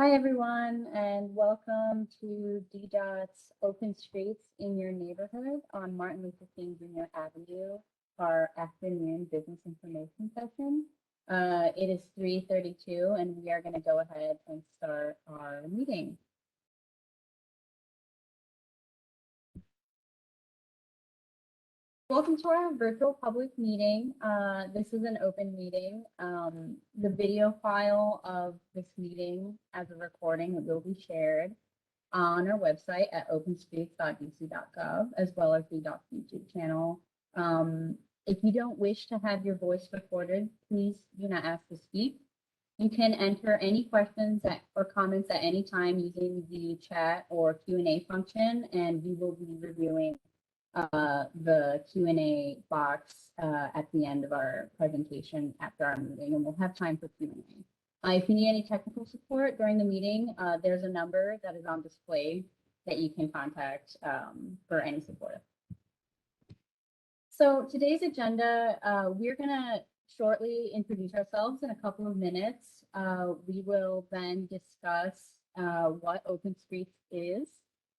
Hi, everyone, and welcome to DDOT's Open Streets in Your Neighborhood on Martin Luther King Jr. Avenue, our afternoon business information session. It is 3:32, and we are going to go ahead and start our meeting. Welcome to our virtual public meeting. This is an open meeting. The video file of this meeting as a recording will be shared on our website at openstreets.dc.gov, as well as the DOT's YouTube channel. If you don't wish to have your voice recorded, please do not ask to speak. You can enter any questions or comments at any time using the chat or Q&A function, and we will be reviewing the Q&A box at the end of our presentation after our meeting, and we'll have time for Q&A. If you need any technical support during the meeting, there's a number that is on display that you can contact for any support. So today's agenda, we're going to shortly introduce ourselves in a couple of minutes. We will then discuss what Open Streets is.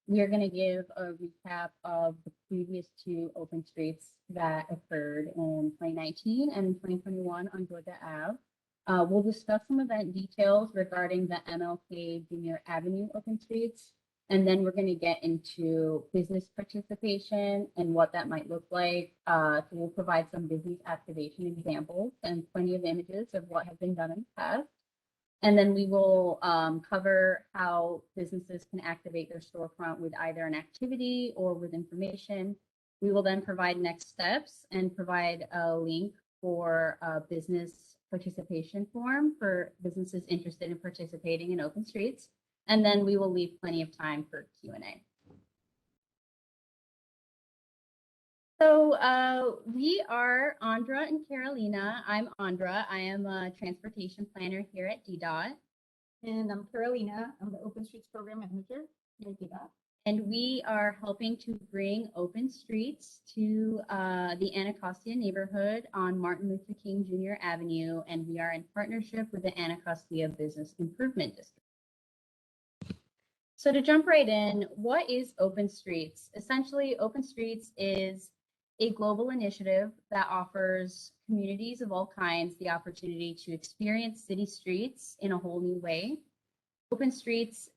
We are going to give a recap of the previous two Open Streets that occurred in 2019 and in 2021 on Georgia Ave. We'll discuss some event details regarding the MLK Jr. Avenue Open Streets, and then we're going to get into business participation and what that might look like. So we'll provide some business activation examples and plenty of images of what has been done in the past. And then we will cover how businesses can activate their storefront with either an activity or with information. We will then provide next steps and provide a link for a business participation form for businesses interested in participating in Open Streets. And then we will leave plenty of time for Q&A. So we are Andra and Carolina. I'm Andra. I am a transportation planner here at DDOT. And I'm Carolina. I'm the Open Streets Program Manager here at DDOT. And we are helping to bring Open Streets to the Anacostia neighborhood on Martin Luther King Jr. Avenue. And we are in partnership with the Anacostia Business Improvement District. So to jump right in, what is Open Streets? Essentially, Open Streets is a global initiative that offers communities of all kinds the opportunity to experience city streets in a whole new way. Open Streets,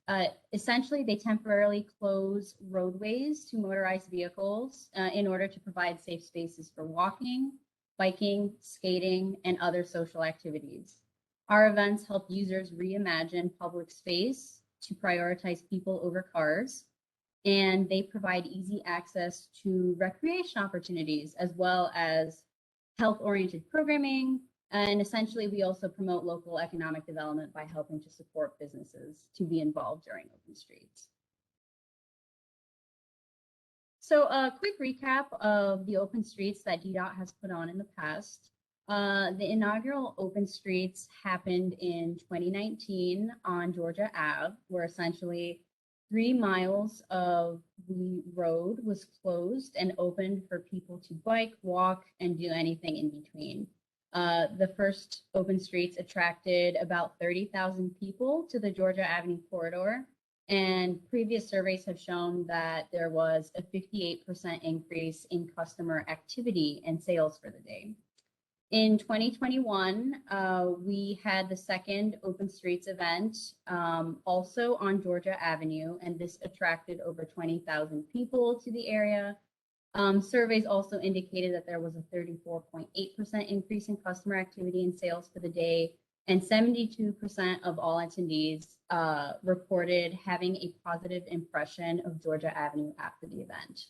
essentially, they temporarily close roadways to motorized vehicles in order to provide safe spaces for walking, biking, skating, and other social activities. Our events help users reimagine public space to prioritize people over cars, and they provide easy access to recreation opportunities as well as health-oriented programming. And essentially, we also promote local economic development by helping to support businesses to be involved during Open Streets. So a quick recap of the Open Streets that DDOT has put on in the past. The inaugural Open Streets happened in 2019 on Georgia Ave, where essentially 3 miles of the road was closed and opened for people to bike, walk, and do anything in between. The first Open Streets attracted about 30,000 people to the Georgia Avenue corridor, and previous surveys have shown that there was a 58% increase in customer activity and sales for the day. In 2021, we had the second Open Streets event also on Georgia Avenue, and this attracted over 20,000 people to the area. Surveys also indicated that there was a 34.8% increase in customer activity and sales for the day, and 72% of all attendees reported having a positive impression of Georgia Avenue after the event.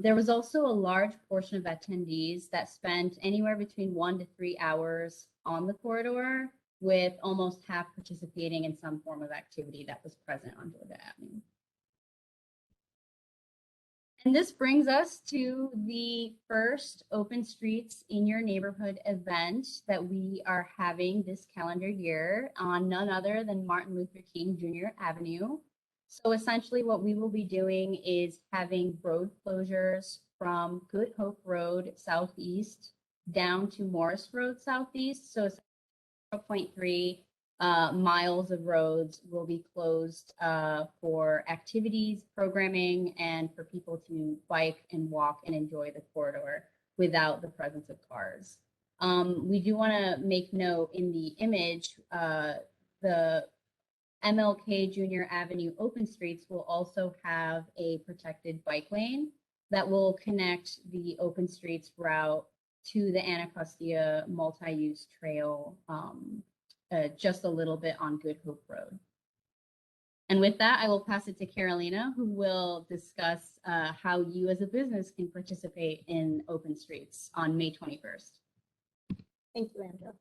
There was also a large portion of attendees that spent anywhere between 1 to 3 hours on the corridor, with almost half participating in some form of activity that was present on Georgia Avenue. And this brings us to the first Open Streets in Your Neighborhood event that we are having this calendar year on none other than Martin Luther King Jr. Avenue. So essentially what we will be doing is having road closures from Good Hope Road southeast down to Morris Road southeast. So 0.3 miles of roads will be closed for activities, programming, and for people to bike and walk and enjoy the corridor without the presence of cars. We do want to make note in the image, the MLK Junior Avenue open streets will also have a protected bike lane that will connect the open streets route to the Anacostia multi-use trail just a little bit on Good Hope Road. And with that, I will pass it to Carolina, who will discuss how you as a business can participate in open streets on May 21st. Thank you, Andrew.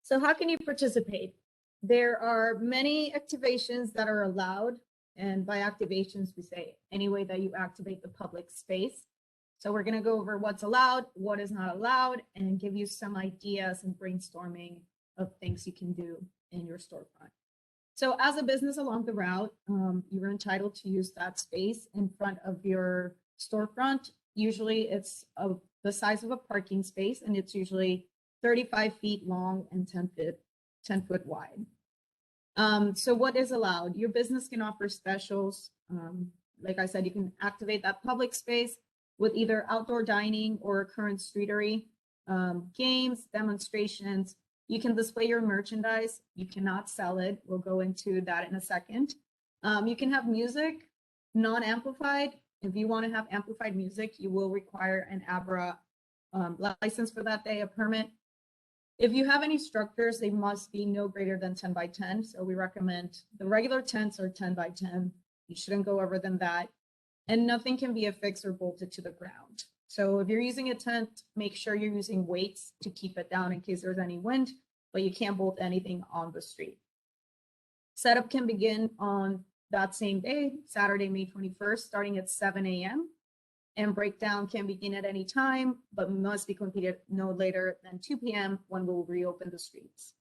So how can you participate? There are many activations that are allowed. And by activations, we say any way that you activate the public space. So we're going to go over what's allowed, what is not allowed, and give you some ideas and brainstorming of things you can do in your storefront. So as a business along the route, you're entitled to use that space in front of your storefront. Usually it's the size of a parking space, and it's usually 35 feet long and 10 foot wide. So what is allowed? Your business can offer specials. Like I said, you can activate that public space with either outdoor dining or current streetery, games, demonstrations. You can display your merchandise. You cannot sell it. We'll go into that in a second. You can have music, non-amplified. If you want to have amplified music, you will require an ABRA license for that day, a permit. If you have any structures, they must be no greater than 10 by 10. So we recommend the regular tents are 10 by 10. You shouldn't go over than that. And nothing can be affixed or bolted to the ground. So if you're using a tent, make sure you're using weights to keep it down in case there's any wind, but you can't bolt anything on the street. Setup can begin on that same day, Saturday, May 21st, starting at 7 a.m. And breakdown can begin at any time, but must be completed no later than 2 p.m. when we'll reopen the streets.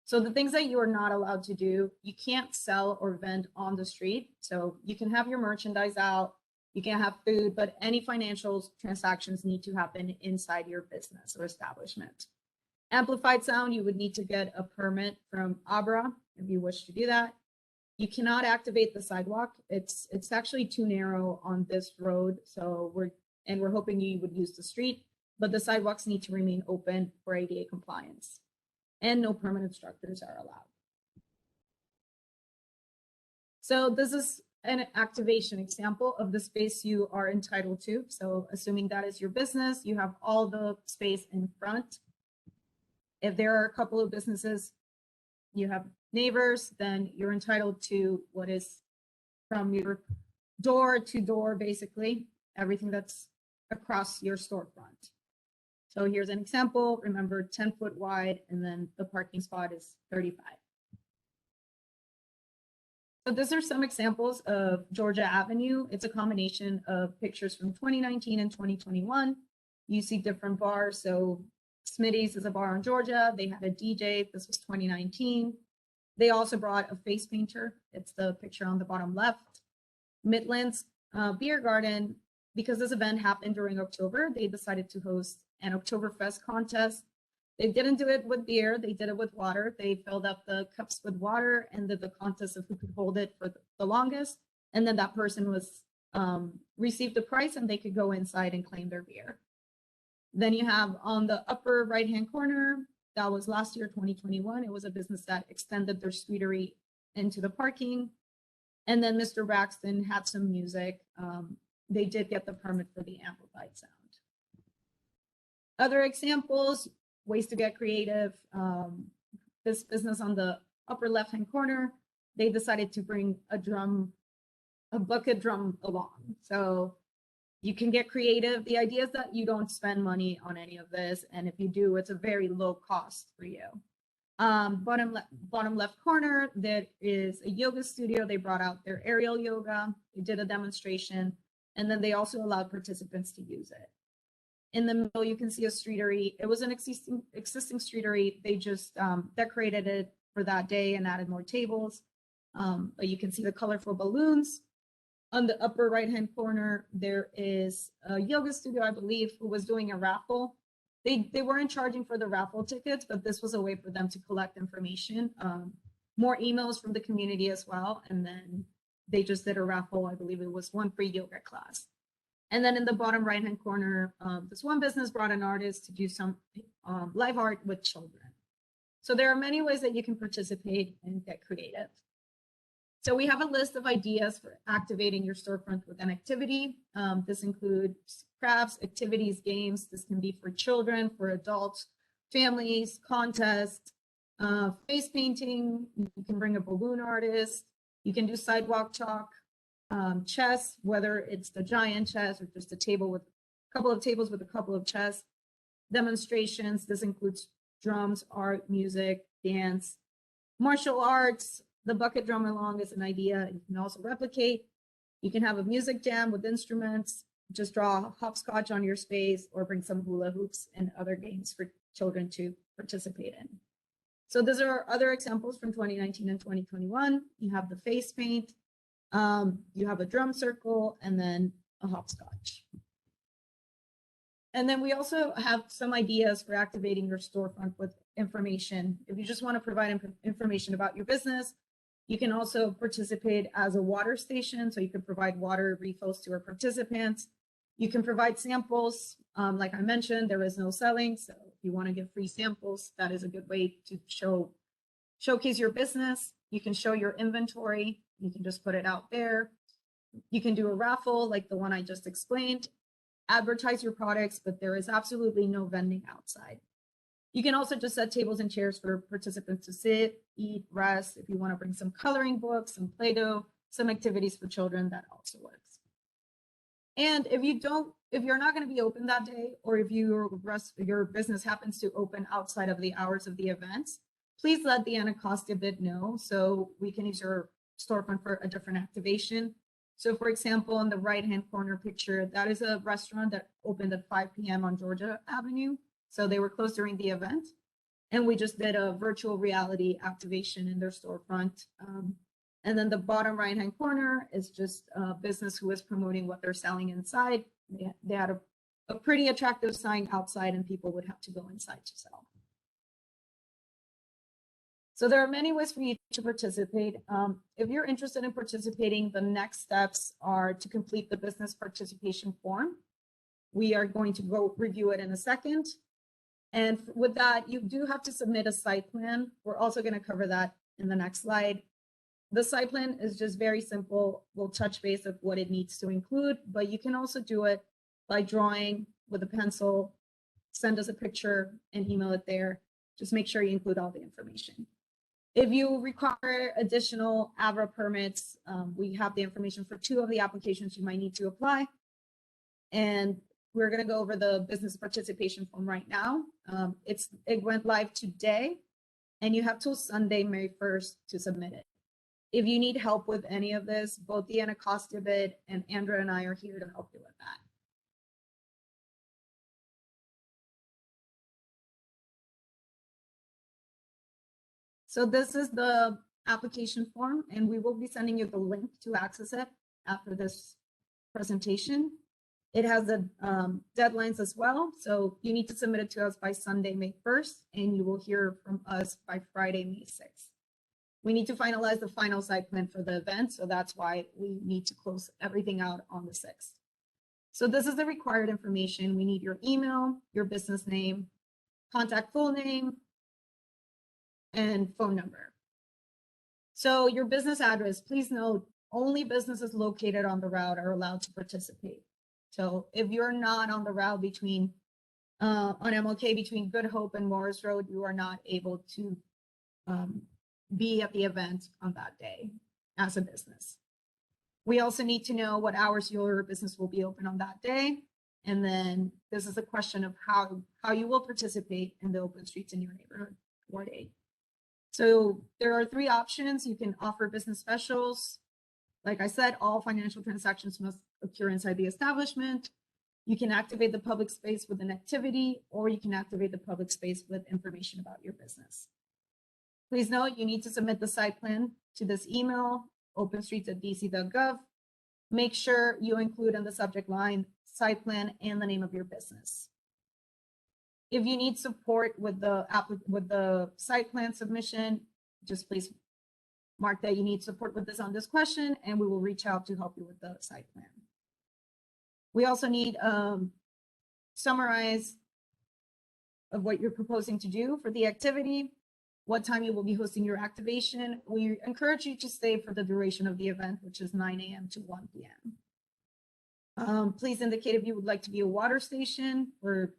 So the things that you are not allowed to do, you can't sell or vend on the street. So you can have your merchandise out, you can have food, but any financial transactions need to happen inside your business or establishment. Amplified sound, you would need to get a permit from ABRA if you wish to do that. You cannot activate the sidewalk. It's actually too narrow on this road. So we're hoping you would use the street, but the sidewalks need to remain open for ADA compliance. And no permanent structures are allowed. So this is an activation example of the space you are entitled to. So assuming that is your business, you have all the space in front. If there are a couple of businesses, you have neighbors, then you're entitled to what is from your door to door, basically, everything that's across your storefront. So here's an example. Remember, 10 foot wide, and then the parking spot is 35. So these are some examples of Georgia Avenue. It's a combination of pictures from 2019 and 2021. You see different bars. So Smitty's is a bar in Georgia. They had a DJ. This was 2019. They also brought a face painter. It's the picture on the bottom left. Midlands Beer Garden, because this event happened during October, they decided to host an Oktoberfest contest. They didn't do it with beer, they did it with water. They filled up the cups with water and did the contest of who could hold it for the longest. And then that person was received the prize and they could go inside and claim their beer. Then you have on the upper right-hand corner, that was last year, 2021. It was a business that extended their sweetery into the parking. And then Mr. Braxton had some music. They did get the permit for the amplified sound. Other examples, ways to get creative. This business on the upper left-hand corner, they decided to bring a bucket drum along. So you can get creative. The idea is that you don't spend money on any of this. And if you do, it's a very low cost for you. Bottom left corner, there is a yoga studio. They brought out their aerial yoga. They did a demonstration. And then they also allowed participants to use it. In the middle, you can see a streetery. It was an existing streetery. They just decorated it for that day and added more tables. But you can see the colorful balloons. On the upper right-hand corner, there is a yoga studio, I believe, who was doing a raffle. They weren't charging for the raffle tickets, but this was a way for them to collect information, more emails from the community as well. And then they just did a raffle. I believe it was one free yoga class. And then in the bottom right-hand corner, this one business brought an artist to do some live art with children. So there are many ways that you can participate and get creative. So we have a list of ideas for activating your storefront with an activity. This includes crafts, activities, games. This can be for children, for adults, families, contests, face painting. You can bring a balloon artist. You can do sidewalk chalk, chess, whether it's the giant chess or just a table with a couple of tables with a couple of chess. Demonstrations. This includes drums, art, music, dance, martial arts. The bucket drum along is an idea you can also replicate. You can have a music jam with instruments, just draw hopscotch on your space, or bring some hula hoops and other games for children to participate in. So those are other examples from 2019 and 2021. You have the face paint, you have a drum circle, and then a hopscotch. And then we also have some ideas for activating your storefront with information. If you just want to provide information about your business, you can also participate as a water station. So you can provide water refills to our participants. You can provide samples. Like I mentioned, there is no selling. So if you want to give free samples, that is a good way to showcase your business. You can show your inventory. You can just put it out there. You can do a raffle like the one I just explained. Advertise your products, but there is absolutely no vending outside. You can also just set tables and chairs for participants to sit, eat, rest. If you want to bring some coloring books, some Play-Doh, some activities for children, that also works. And if you're not going to be open that day, or if your business happens to open outside of the hours of the events, please let the Anacostia bid know so we can use your storefront for a different activation. So for example, in the right-hand corner picture, that is a restaurant that opened at 5 p.m. on Georgia Avenue. So they were closed during the event. And we just did a virtual reality activation in their storefront. And then the bottom right-hand corner is just a business who is promoting what they're selling inside. They had a pretty attractive sign outside, and people would have to go inside to sell. So there are many ways for you to participate. If you're interested in participating, the next steps are to complete the business participation form. We are going to go review it in a second. And with that, you do have to submit a site plan. We're also going to cover that in the next slide. The site plan is just very simple. We'll touch base of what it needs to include, but you can also do it by drawing with a pencil, send us a picture and email it there. Just make sure you include all the information. If you require additional Ave permits, we have the information for 2 of the applications you might need to apply. And we're going to go over the business participation form right now. It went live today, and you have till Sunday, May 1st to submit it. If you need help with any of this, both the Anacostia bid and Andrea and I are here to help you with that. So this is the application form, and we will be sending you the link to access it after this presentation. It has the deadlines as well. So you need to submit it to us by Sunday, May 1st, and you will hear from us by Friday, May 6th. We need to finalize the final site plan for the event. So that's why we need to close everything out on the 6th. So this is the required information. We need your email, your business name, contact full name, and phone number. So your business address, please note, only businesses located on the route are allowed to participate. So if you're not on the route between, on MLK between Good Hope and Morris Road, you are not able to be at the event on that day as a business. We also need to know what hours your business will be open on that day. And then this is a question of how you will participate in the open streets in your neighborhood Ward 8. So there are 3 options. You can offer business specials. Like I said, all financial transactions must occur inside the establishment. You can activate the public space with an activity, or you can activate the public space with information about your business. Please note, you need to submit the site plan to this email, openstreets@dc.gov. Make sure you include in the subject line site plan and the name of your business. If you need support with the site plan submission, just please mark that you need support with this on this question, and we will reach out to help you with the site plan. We also need summarize of what you're proposing to do for the activity, what time you will be hosting your activation. We encourage you to stay for the duration of the event, which is 9 a.m. to 1 p.m. Please indicate if you would like to be a water station for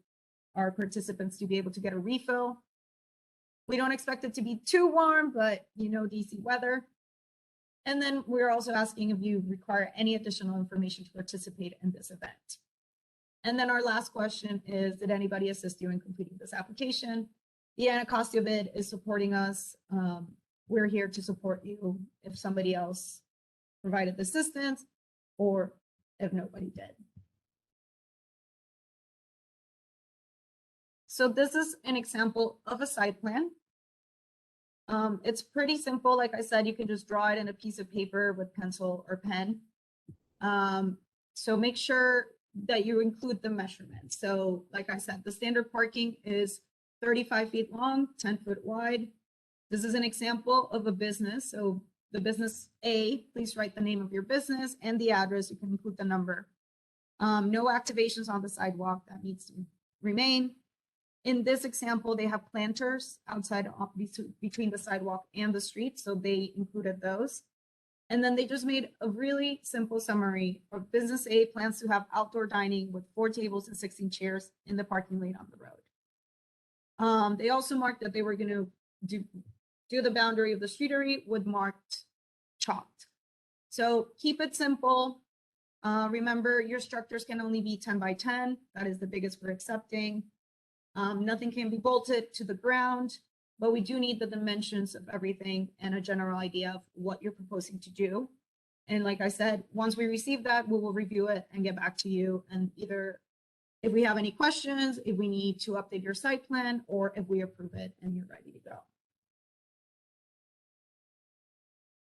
our participants to be able to get a refill. We don't expect it to be too warm, but you know, DC weather. And then we're also asking if you require any additional information to participate in this event. And then our last question is, did anybody assist you in completing this application? The Anacostia bid is supporting us. We're here to support you if somebody else provided the assistance or if nobody did. So this is an example of a site plan. It's pretty simple. Like I said, you can just draw it in a piece of paper with pencil or pen. So make sure that you include the measurements. So like I said, the standard parking is 35 feet long, 10 foot wide. This is an example of a business. So the business A, please write the name of your business and the address. You can include the number. No activations on the sidewalk, that needs to remain. In this example, they have planters outside between the sidewalk and the street, so they included those. And then they just made a really simple summary of business A plans to have outdoor dining with 4 tables and 16 chairs in the parking lane on the road. They also marked that they were going to do the boundary of the streetery with marked chalked. So keep it simple. Remember, your structures can only be 10 by 10. That is the biggest we're accepting. Nothing can be bolted to the ground, but we do need the dimensions of everything and a general idea of what you're proposing to do. And like I said, once we receive that, we will review it and get back to you. And either if we have any questions, if we need to update your site plan, or if we approve it and you're ready to go.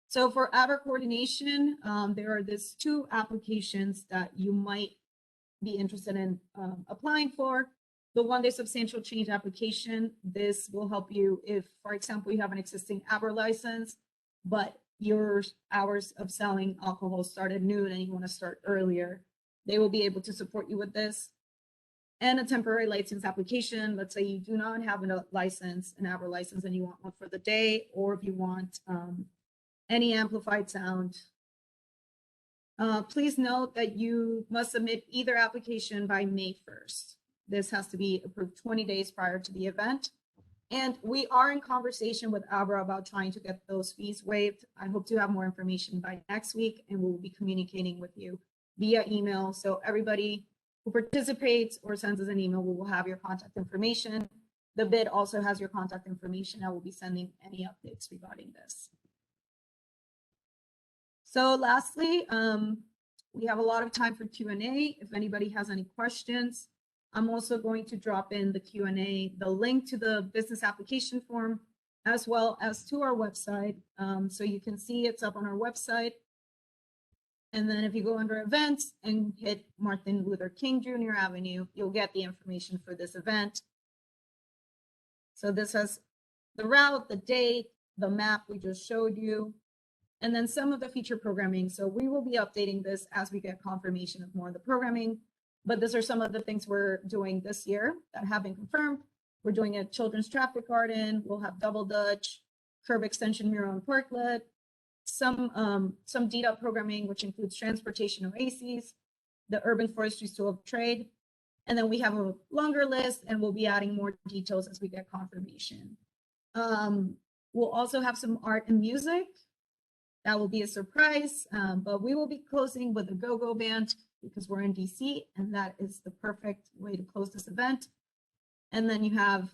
So for Ave coordination, there are these 2 applications that you might be interested in applying for. The 1-day substantial change application, this will help you if, for example, you have an existing Ave license, but your hours of selling alcohol start at noon and you want to start earlier. They will be able to support you with this. And a temporary license application. Let's say you do not have a license, an Ave license, and you want one for the day, or if you want any amplified sound. Please note that you must submit either application by May 1st. This has to be approved 20 days prior to the event. And we are in conversation with Abra about trying to get those fees waived. I hope to have more information by next week, and we'll be communicating with you via email. So everybody who participates or sends us an email, we will have your contact information. The bid also has your contact information. I will be sending any updates regarding this. So lastly, we have a lot of time for Q&A. If anybody has any questions, I'm also going to drop in the Q&A, the link to the business application form, as well as to our website. So you can see it's up on our website. And then if you go under events and hit Martin Luther King Jr. Avenue, you'll get the information for this event. So this has the route, the date, the map we just showed you, and then some of the feature programming. So we will be updating this as we get confirmation of more of the programming. But these are some of the things we're doing this year that have been confirmed. We're doing a children's traffic garden. We'll have double Dutch, curb extension mural and parklet, some DDOT programming, which includes transportation oases, the urban forestry school of trade. And then we have a longer list, and we'll be adding more details as we get confirmation. We'll also have some art and music. That will be a surprise, but we will be closing with a go-go band because we're in DC, and that is the perfect way to close this event. And then you have,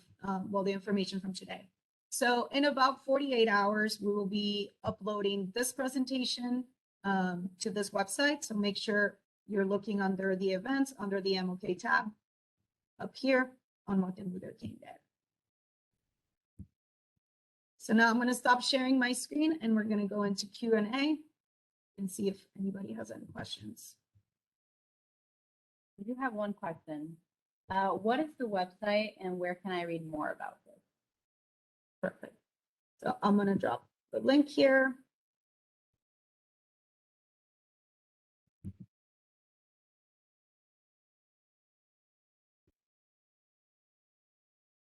well, the information from today. So in about 48 hours, we will be uploading this presentation to this website. So make sure you're looking under the events, under the MLK tab up here on Martin Luther King Day. So now I'm going to stop sharing my screen, and we're going to go into Q&A and see if anybody has any questions. We do have one question. What is the website and where can I read more about this? Perfect. So I'm going to drop the link here.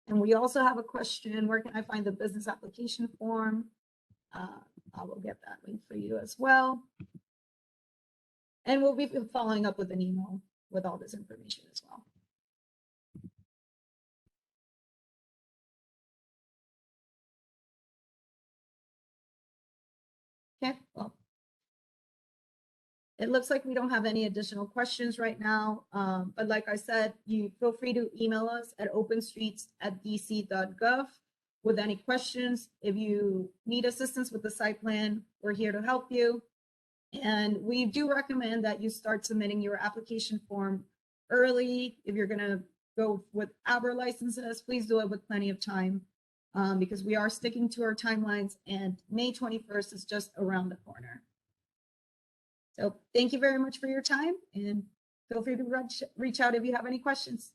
And we also have a question, where can I find the business application form? I will get that link for you as well. And we'll be following up with an email with all this information as well. Okay, well, it looks like we don't have any additional questions right now. But like I said, you feel free to email us at openstreets@dc.gov with any questions. If you need assistance with the site plan, we're here to help you. And we do recommend that you start submitting your application form early. If you're gonna go with our licenses, please do it with plenty of time, because we are sticking to our timelines and May 21st is just around the corner. So thank you very much for your time and feel free to reach out if you have any questions.